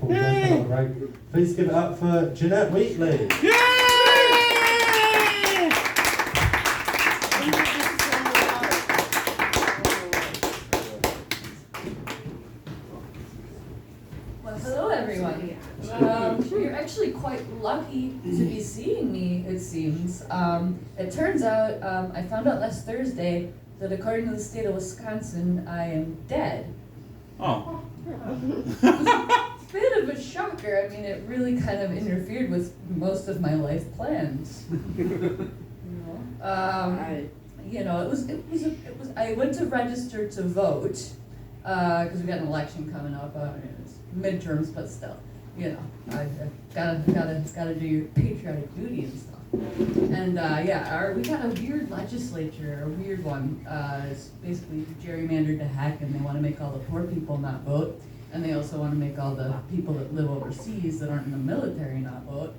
Cool. Right. Please give it up for Jeanette Wheatley. Well, hello everyone. You're actually quite lucky to be seeing me, it seems. It turns out, I found out last Thursday that according to the state of Wisconsin, I am dead. Oh. It's a bit of a shocker. I mean, it really kind of interfered with most of my life plans. I went to register to vote because we got an election coming up. It's midterms, but still, I gotta do your patriotic duty and stuff. And we got a weird legislature, a weird one. It's basically gerrymandered to heck, and they want to make all the poor people not vote, and they also want to make all the people that live overseas that aren't in the military not vote.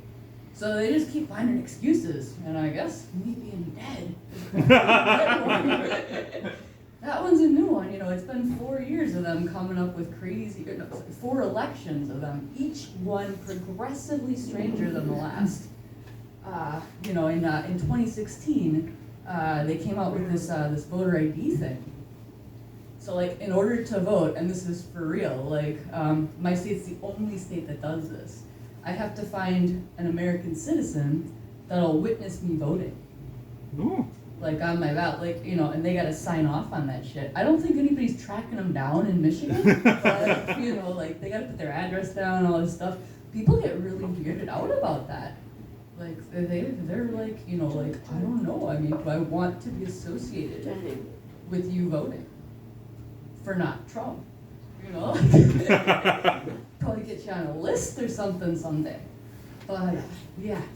So they just keep finding excuses, and I guess me being dead. That one's a new one. It's been 4 years of them coming up with crazy, 4 elections of them, each one progressively stranger than the last. In 2016, they came out with this voter ID thing. So, in order to vote, and this is for real, my state's the only state that does this. I have to find an American citizen that'll witness me voting. Ooh. On my ballot, and they gotta sign off on that shit. I don't think anybody's tracking them down in Michigan, but, they gotta put their address down and all this stuff. People get really weirded out about that. They're I don't know, I mean, do I want to be associated with you voting for not Trump? Probably get you on a list or something someday. But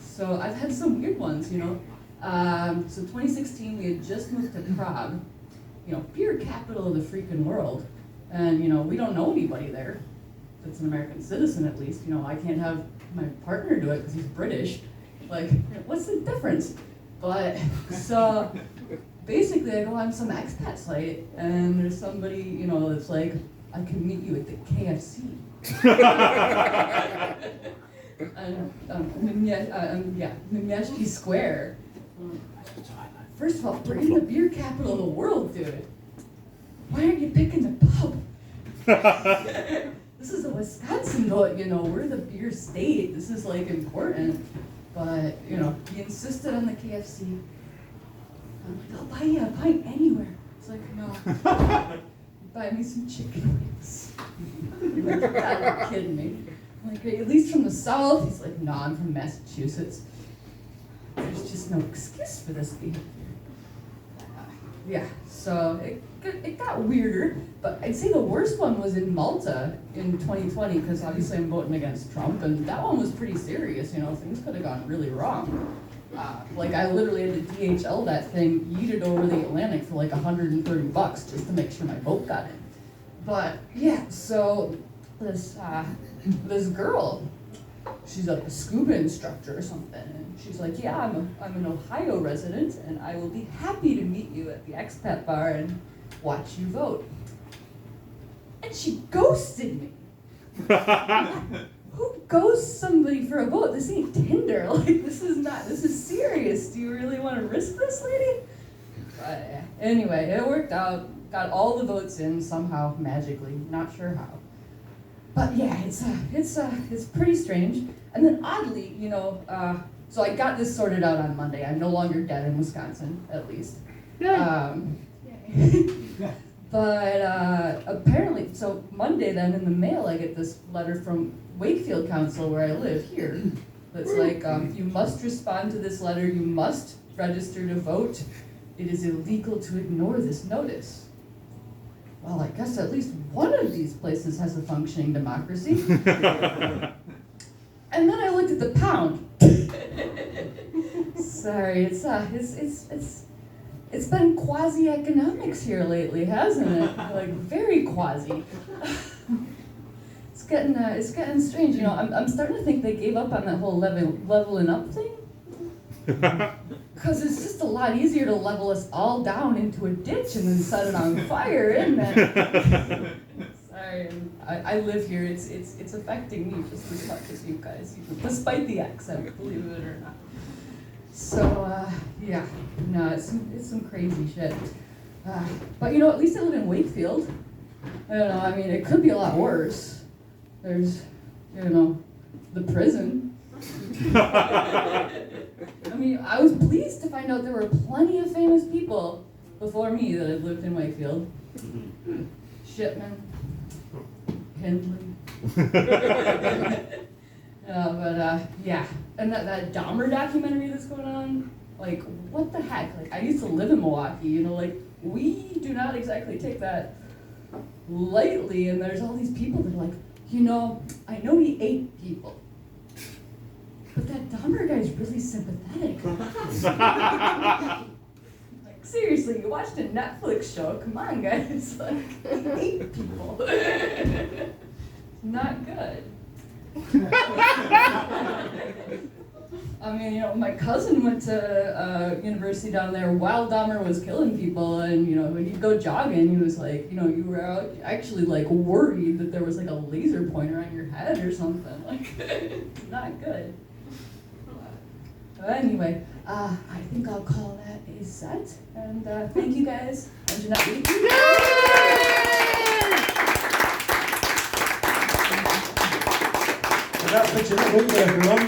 so I've had some weird ones, So 2016, we had just moved to Prague, beer capital of the freaking world. And, we don't know anybody there that's an American citizen, at least. I can't have my partner do it because he's British. What's the difference? But, so, basically I go on some expat site, and there's somebody, that's like, I can meet you at the KFC. Mimyashki Square. First of all, we're in the beer capital of the world, dude. Why aren't you picking the pub? This is a Wisconsin vote, we're the beer state. This is important. But, he insisted on the KFC. I'm like, I'll buy you a pint anywhere. It's like, no. Buy me some chicken wings. You're kidding me. I'm like, at least from the South. He's like, no, I'm from Massachusetts. There's just no excuse for this behavior. So it got weirder, but I'd say the worst one was in Malta in 2020, because obviously I'm voting against Trump, and that one was pretty serious, things could have gone really wrong. I literally had to DHL that thing, yeet it over the Atlantic for $130 just to make sure my vote got in. But so this girl, she's a scuba instructor or something, and she's like, I'm an Ohio resident, and I will be happy to meet you at the expat bar and watch you vote. And she ghosted me. Who ghosts somebody for a vote? This ain't Tinder. This is serious. Do you really want to risk this, lady? But anyway, it worked out. Got all the votes in somehow, magically. Not sure how. But it's pretty strange. And then oddly, so I got this sorted out on Monday. I'm no longer dead in Wisconsin, at least. But apparently, so Monday then in the mail, I get this letter from Wakefield Council, where I live here, that's you must respond to this letter, you must register to vote. It is illegal to ignore this notice. Well, I guess at least one of these places has a functioning democracy. And then I looked at the pound. Sorry, it's been quasi-economics here lately, hasn't it? Very quasi. It's getting strange. I'm starting to think they gave up on that whole leveling up thing. Because it's just a lot easier to level us all down into a ditch and then set it on fire, isn't it? Sorry. sorry. I live here. It's affecting me just as much as you guys, despite the accent, believe it or not. So yeah, no, it's some crazy shit. But at least I live in Wakefield. I don't know. I mean, it could be a lot worse. There's, the prison. I mean, I was pleased to find out there were plenty of famous people before me that had lived in Wakefield. Shipman, Hindley. Yeah. And that Dahmer documentary that's going on, like, what the heck? Like, I used to live in Milwaukee, we do not exactly take that lightly, and there's all these people that are like, I know he ate people, but that Dahmer guy's really sympathetic. Like, seriously, you watched a Netflix show, come on guys, like, he ate people. Not good. I mean, my cousin went to university down there while Dahmer was killing people, and when he'd go jogging, he was like, you were out actually like worried that there was like a laser pointer on your head or something. Like, not good. But anyway, I think I'll call that a set, and thank you guys. I'm Jeanette Wheatley. That's for Jeanette Wheatley, everyone.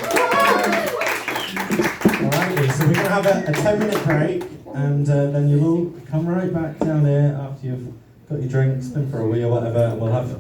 Alrighty, so we're going to have a 10-minute break, and then you'll all come right back down here after you've got your drinks, been for a wee or whatever, and we'll have